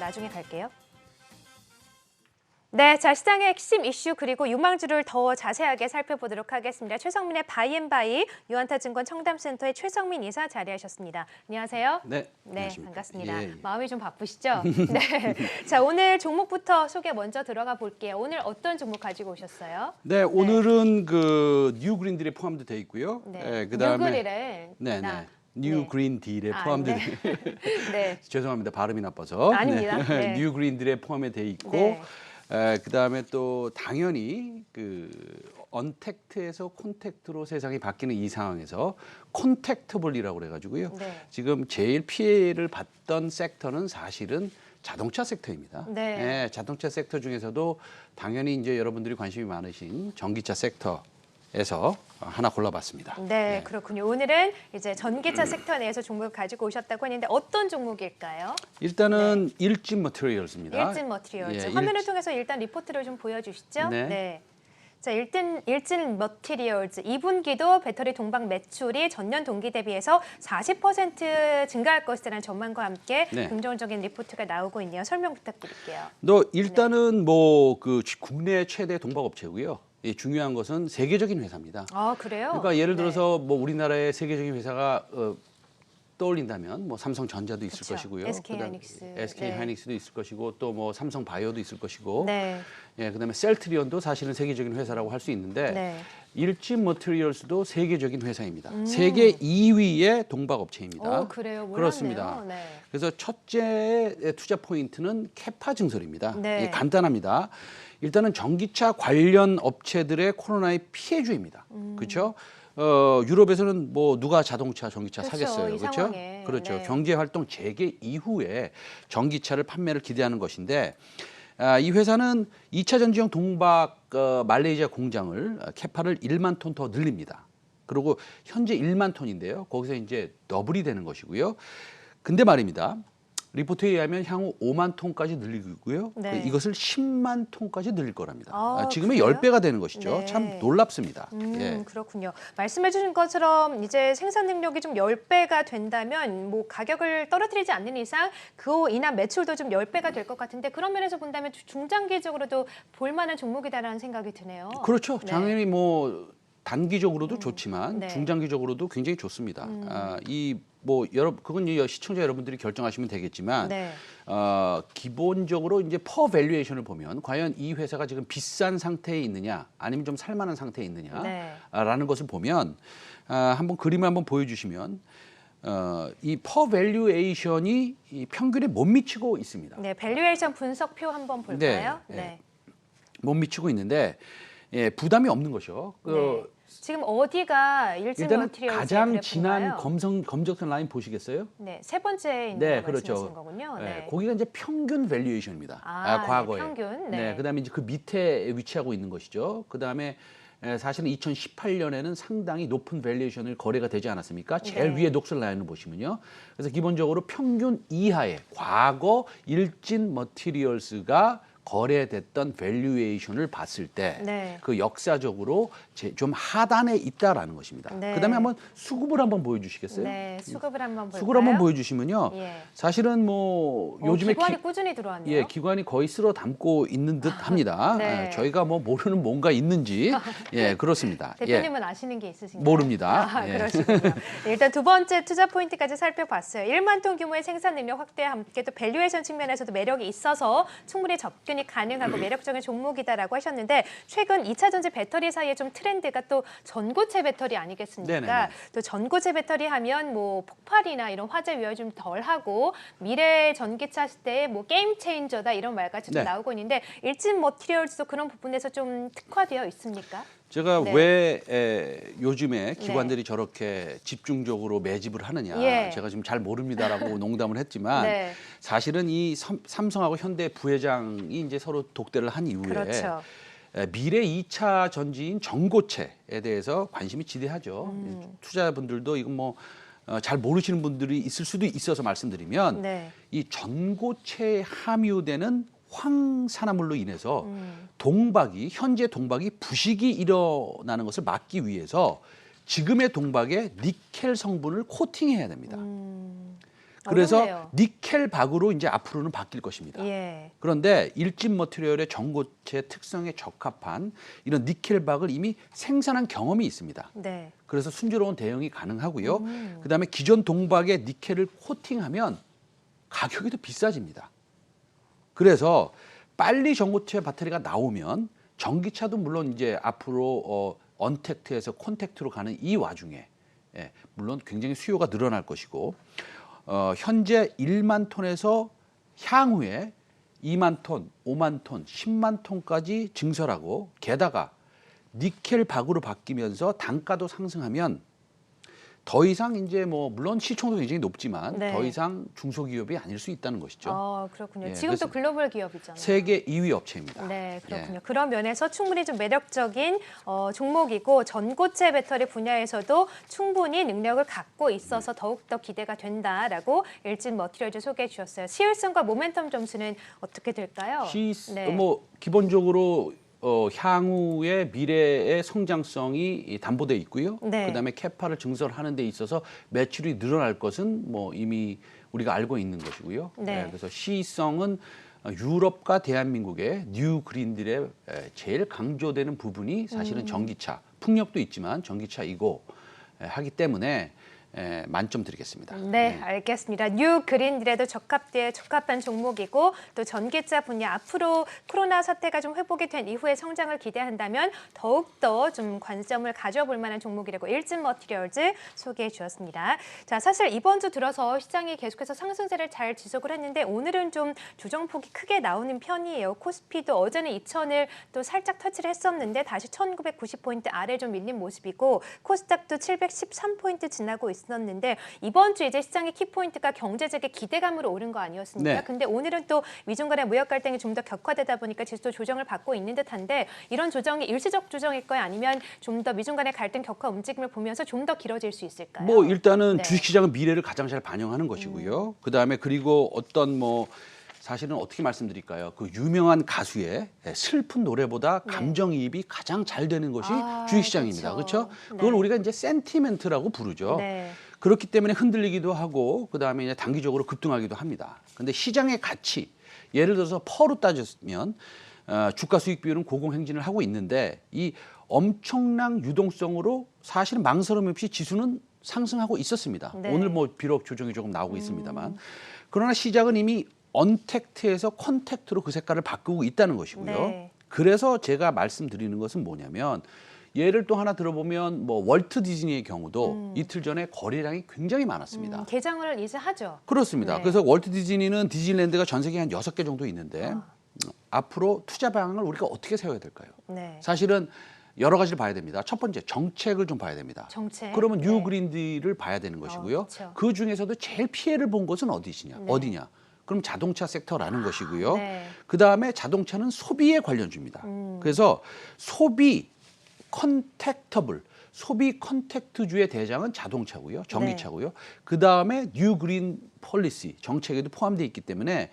나중에 갈게요. 네, 자 시장의 핵심 이슈 그리고 유망주를 더 자세하게 살펴보도록 하겠습니다. 최성민의 바이앤바이 유한타증권 청담센터의 최성민 이사 자리하셨습니다. 안녕하세요. 네, 네, 반갑습니다. 예, 예. 마음이 좀 바쁘시죠? 네, 자 오늘 종목부터 소개 먼저 들어가 볼게요. 오늘 어떤 종목 가지고 오셨어요? 네, 오늘은 그 뉴그린딜에 포함도 돼 있고요. 네, 그다음에 뉴그릴에 네, 네. 뉴그린딜에 포함돼. 네. 네. 죄송합니다. 발음이 나빠서. 아닙니다. 네. 뉴그린딜에 포함이 돼 있고 네. 그다음에 또 당연히 그 언택트에서 콘택트로 세상이 바뀌는 이 상황에서 콘택터블이라고 그래가지고요. 네. 지금 제일 피해를 봤던 섹터는 사실은 자동차 섹터입니다. 네. 예, 자동차 섹터 중에서도 당연히 이제 여러분들이 관심이 많으신 전기차 섹터에서 하나 골라봤습니다. 네, 그렇군요. 오늘은 이제 전기차 섹터 내에서 종목을 가지고 오셨다고 했는데 어떤 종목일까요? 일단은 일진 머티리얼스입니다. 일진 머티리얼즈. 예, 화면을 통해서 일단 리포트를 좀 보여주시죠. 네. 자, 일진 머티리얼즈 2분기도 배터리 동박 매출이 전년 동기 대비해서 40% 증가할 것이라는 전망과 함께 네. 긍정적인 리포트가 나오고 있네요. 설명 부탁드릴게요. 일단은 뭐 그 국내 최대 동박 업체고요. 예, 중요한 것은 세계적인 회사입니다. 아, 그래요? 그러니까 예를 네. 들어서 뭐 우리나라의 세계적인 회사가 떠올린다면 뭐 삼성전자도 있을 그쵸. 것이고요. SK 그다음 하이닉스. SK 네. 하이닉스도 있을 것이고 또 뭐 삼성 바이오도 있을 것이고. 네. 예, 그다음에 셀트리온도 사실은 세계적인 회사라고 할 수 있는데 네. 일진 머티리얼스도 세계적인 회사입니다. 세계 2위의 동박 업체입니다. 오, 그래요? 몰랐네요. 그렇습니다. 네. 그래서 첫째 투자 포인트는 캐파 증설입니다. 네. 예, 간단합니다. 일단은 전기차 관련 업체들의 코로나의 피해주입니다. 그렇죠? 유럽에서는 뭐 누가 자동차, 전기차 그쵸, 사겠어요, 이 그렇죠? 상황에. 그렇죠. 네. 경제 활동 재개 이후에 전기차를 판매를 기대하는 것인데 이 회사는 2차 전지용 동박 말레이시아 공장을 캐파를 1만 톤 더 늘립니다. 그리고 현재 1만 톤인데요. 거기서 이제 더블이 되는 것이고요. 근데 말입니다. 리포트에 의하면 향후 5만 톤까지 늘리고요. 네. 이것을 10만 톤까지 늘릴 거랍니다. 아, 지금의 그래요? 10배가 되는 것이죠. 네. 참 놀랍습니다. 예. 그렇군요. 말씀해 주신 것처럼 이제 생산 능력이 좀 10배가 된다면 뭐 가격을 떨어뜨리지 않는 이상 그로 인한 매출도 좀 10배가 될 것 같은데 그런 면에서 본다면 중장기적으로도 볼만한 종목이다라는 생각이 드네요. 그렇죠. 네. 당연히 뭐 단기적으로도 좋지만 네. 중장기적으로도 굉장히 좋습니다. 그건 시청자 여러분들이 결정하시면 되겠지만 네. 기본적으로 이제 퍼 밸류에이션을 보면 과연 이 회사가 지금 비싼 상태에 있느냐 아니면 좀 살만한 상태에 있느냐라는 것을 보면 한번 그림을 한번 보여주시면 이 퍼 밸류에이션이 이 평균에 못 미치고 있습니다. 네, 밸류에이션 분석표 한번 볼까요? 네. 못 미치고 있는데 부담이 없는 것이요. 네. 지금 어디가 일진 일단은 머티리얼즈의 가장 그래프인가요? 진한 검정선 라인 보시겠어요? 네, 세 번째에 있는 네, 거 그렇죠. 말씀하시는 거군요. 네. 거기가 이제 평균 밸류에이션입니다. 아, 과거에. 네, 평균. 네. 네. 그다음에 이제 그 밑에 위치하고 있는 것이죠. 그다음에 사실은 2018년에는 상당히 높은 밸류에이션을 거래가 되지 않았습니까? 제일 네. 위에 녹슬 라인을 보시면요. 그래서 기본적으로 평균 이하의 과거 일진 머티리얼스가 거래됐던 밸류에이션을 봤을 때 그 네. 역사적으로 좀 하단에 있다라는 것입니다. 네. 그다음에 한번 수급을 한번 보여주시겠어요? 네, 수급을 한번 볼까요? 수급을 한번 보여주시면요. 예. 사실은 뭐 요즘에 기관이 꾸준히 들어왔네요. 기관이 거의 쓸어 담고 있는 듯합니다. 네. 저희가 뭐 모르는 뭔가 있는지 그렇습니다. 대표님은 아시는 게 있으신가요? 모릅니다. 그러시군요. 네, 일단 두 번째 투자 포인트까지 살펴봤어요. 1만 톤 규모의 생산 능력 확대와 함께 또 밸류에이션 측면에서도 매력이 있어서 충분히 접근이 가능하고 매력적인 종목이다라고 하셨는데 최근 2차 전지 배터리 사이에 좀 트렌드가 또 전고체 배터리 아니겠습니까? 네네네. 또 전고체 배터리 하면 뭐 폭발이나 이런 화재 위험이 좀 덜하고 미래 전기차 시대에 뭐 게임 체인저다 이런 말까지 좀 네. 나오고 있는데 일진 머티리얼스도 그런 부분에서 좀 특화되어 있습니까? 제가 네. 왜 요즘에 기관들이 저렇게 집중적으로 매집을 하느냐 예. 제가 지금 잘 모릅니다라고 농담을 했지만 네. 사실은 이 삼성하고 현대 부회장이 이제 서로 독대를 한 이후에 그렇죠. 미래 2차 전지인 전고체에 대해서 관심이 지대하죠. 투자자분들도 이건 뭐 잘 모르시는 분들이 있을 수도 있어서 말씀드리면 네. 이 전고체에 함유되는 황산화물로 인해서 현재 동박이 부식이 일어나는 것을 막기 위해서 지금의 동박에 니켈 성분을 코팅해야 됩니다. 그래서 어렵네요. 니켈박으로 이제 앞으로는 바뀔 것입니다. 예. 그런데 일진 머티리얼의 전고체 특성에 적합한 이런 니켈박을 이미 생산한 경험이 있습니다. 네. 그래서 순조로운 대응이 가능하고요. 그다음에 기존 동박에 니켈을 코팅하면 가격이 더 비싸집니다. 그래서 빨리 전고체 배터리가 나오면 전기차도 물론 이제 앞으로 언택트에서 콘택트로 가는 이 와중에 물론 굉장히 수요가 늘어날 것이고 현재 1만 톤에서 향후에 2만 톤, 5만 톤, 10만 톤까지 증설하고 게다가 니켈 박으로 바뀌면서 단가도 상승하면 더 이상 이제 뭐 물론 시총도 굉장히 높지만 네. 더 이상 중소기업이 아닐 수 있다는 것이죠. 그렇군요. 예, 지금 또 그래서 글로벌 기업이잖아요. 세계 2위 업체입니다. 네, 그렇군요. 예. 그런 면에서 충분히 좀 매력적인 종목이고 전고체 배터리 분야에서도 충분히 능력을 갖고 있어서 더욱더 기대가 된다라고 일진 머티리얼즈 소개해 주셨어요. 시일성과 모멘텀 점수는 어떻게 될까요? 네. 뭐 기본적으로 향후의 미래의 성장성이 담보돼 있고요. 네. 그다음에 캐파를 증설하는 데 있어서 매출이 늘어날 것은 뭐 이미 우리가 알고 있는 것이고요. 네. 그래서 시성은 유럽과 대한민국의 뉴 그린딜의 제일 강조되는 부분이 사실은 전기차, 풍력도 있지만 전기차이고 하기 때문에 만점 드리겠습니다. 네, 알겠습니다. 뉴 그린딜에도 적합한 종목이고 또 전기차 분야 앞으로 코로나 사태가 좀 회복이 된 이후에 성장을 기대한다면 더욱더 좀 관점을 가져볼 만한 종목이라고 일진 머티리얼즈 소개해 주었습니다. 자, 사실 이번 주 들어서 시장이 계속해서 상승세를 잘 지속을 했는데 오늘은 좀 조정폭이 크게 나오는 편이에요. 코스피도 어제는 2,000을 또 살짝 터치를 했었는데 다시 1,990포인트 아래 좀 밀린 모습이고 코스닥도 713포인트 지나고 있습니다. 있었는데 이번 주 이제 시장의 키포인트가 경제적인 기대감으로 오른 거 아니었습니까? 네. 근데 오늘은 또 미중 간의 무역 갈등이 좀 더 격화되다 보니까 지수도 조정을 받고 있는 듯한데 이런 조정이 일시적 조정일까요? 아니면 좀 더 미중 간의 갈등 격화 움직임을 보면서 좀 더 길어질 수 있을까요? 뭐 일단은 네. 주식시장은 미래를 가장 잘 반영하는 것이고요. 그다음에 그리고 어떤 뭐 사실은 어떻게 말씀드릴까요? 그 유명한 가수의 슬픈 노래보다 감정이입이 가장 잘 되는 것이 주식시장입니다. 그렇죠? 그걸 네. 우리가 이제 센티멘트라고 부르죠. 네. 그렇기 때문에 흔들리기도 하고 그다음에 이제 단기적으로 급등하기도 합니다. 근데 시장의 가치, 예를 들어서 퍼로 따졌으면 주가 수익 비율은 고공행진을 하고 있는데 이 엄청난 유동성으로 사실은 망설임 없이 지수는 상승하고 있었습니다. 네. 오늘 뭐 비록 조정이 조금 나오고 있습니다만 그러나 시장은 이미 언택트에서 컨택트로 그 색깔을 바꾸고 있다는 것이고요. 네. 그래서 제가 말씀드리는 것은 뭐냐면 예를 또 하나 들어보면 뭐 월트 디즈니의 경우도 이틀 전에 거래량이 굉장히 많았습니다. 개장을 이제 하죠. 그렇습니다. 네. 그래서 월트 디즈니는 디즈니랜드가 전 세계에 한 6개 정도 있는데 앞으로 투자 방향을 우리가 어떻게 세워야 될까요? 네. 사실은 여러 가지를 봐야 됩니다. 첫 번째 정책을 좀 봐야 됩니다. 정책. 그러면 네. 뉴 그린딜을 봐야 되는 것이고요. 그렇죠. 그 중에서도 제일 피해를 본 것은 어디냐? 네. 어디냐? 그럼 자동차 섹터라는 것이고요. 네. 그다음에 자동차는 소비에 관련주입니다. 그래서 소비 컨택터블, 소비 컨택트주의 대장은 자동차고요. 전기차고요. 그다음에 뉴 그린 폴리시 정책에도 포함되어 있기 때문에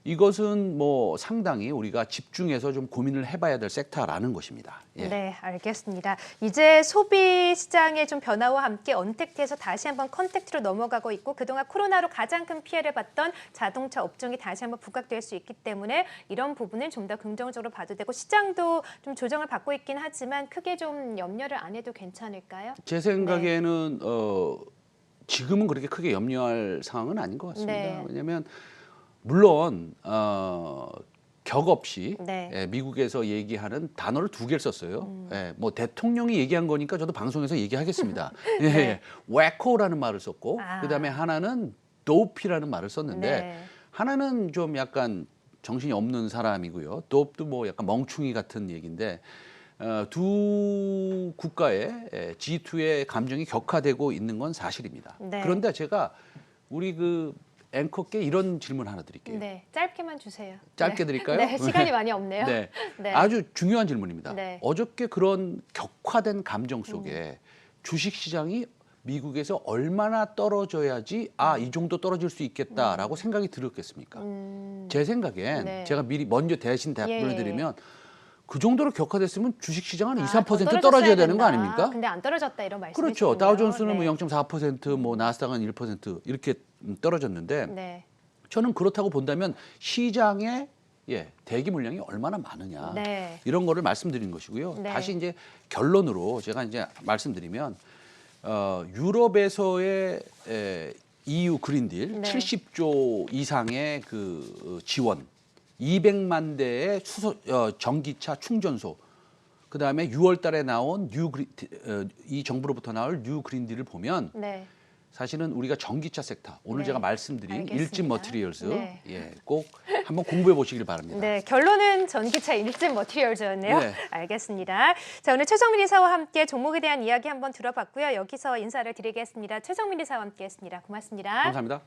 이것은 뭐 상당히 우리가 집중해서 좀 고민을 해봐야 될 섹터라는 것입니다. 예. 네, 알겠습니다. 이제 소비 시장의 좀 변화와 함께 언택트에서 다시 한번 컨택트로 넘어가고 있고 그동안 코로나로 가장 큰 피해를 봤던 자동차 업종이 다시 한번 부각될 수 있기 때문에 이런 부분을 좀 더 긍정적으로 봐도 되고 시장도 좀 조정을 받고 있긴 하지만 크게 좀 염려를 안 해도 괜찮을까요? 제 생각에는 지금은 그렇게 크게 염려할 상황은 아닌 것 같습니다. 네. 왜냐하면 물론 격 없이 네. 미국에서 얘기하는 단어를 2개를 썼어요. 뭐 대통령이 얘기한 거니까 저도 방송에서 얘기하겠습니다. 네. 웨코라는 말을 썼고 아. 그다음에 하나는 도피라는 말을 썼는데 네. 하나는 좀 약간 정신이 없는 사람이고요. 도프도 뭐 약간 멍충이 같은 얘기인데 두 국가의 G2의 감정이 격화되고 있는 건 사실입니다. 네. 그런데 제가 우리 그 앵커께 이런 질문 하나 드릴게요. 네, 짧게만 주세요. 짧게 네. 드릴까요? 네, 시간이 많이 없네요. 네. 네. 아주 중요한 질문입니다. 네. 어저께 그런 격화된 감정 속에 주식시장이 미국에서 얼마나 떨어져야지 이 정도 떨어질 수 있겠다라고 생각이 들었겠습니까? 제 생각엔 네. 제가 미리 먼저 대신 답변을 예. 드리면 그 정도로 격화됐으면 주식시장은 2, 더 3% 떨어져야 되는 거 된다. 아닙니까? 근데 안 떨어졌다 이런 말씀이시군요. 그렇죠. 다우존스는 뭐 네. 0.4%, 뭐 나스닥은 1% 이렇게 떨어졌는데 네. 저는 그렇다고 본다면 시장에 대기 물량이 얼마나 많으냐 네. 이런 거를 말씀드리는 것이고요. 네. 다시 이제 결론으로 제가 이제 말씀드리면 유럽에서의 EU 그린딜 네. 70조 이상의 그 지원, 200만 대의 전기차 충전소, 그 다음에 6월달에 나온 이 정부로부터 나올 뉴 그린딜을 보면 네. 사실은 우리가 전기차 섹터 오늘 네. 제가 말씀드린 알겠습니다. 일진 머티리얼스 네. 꼭 한번 공부해 보시길 바랍니다. 네, 결론은 전기차 일진 머티리얼즈였네요. 네. 알겠습니다. 자, 오늘 최정민 이사와 함께 종목에 대한 이야기 한번 들어봤고요. 여기서 인사를 드리겠습니다. 최정민 이사와 함께했습니다. 고맙습니다. 감사합니다.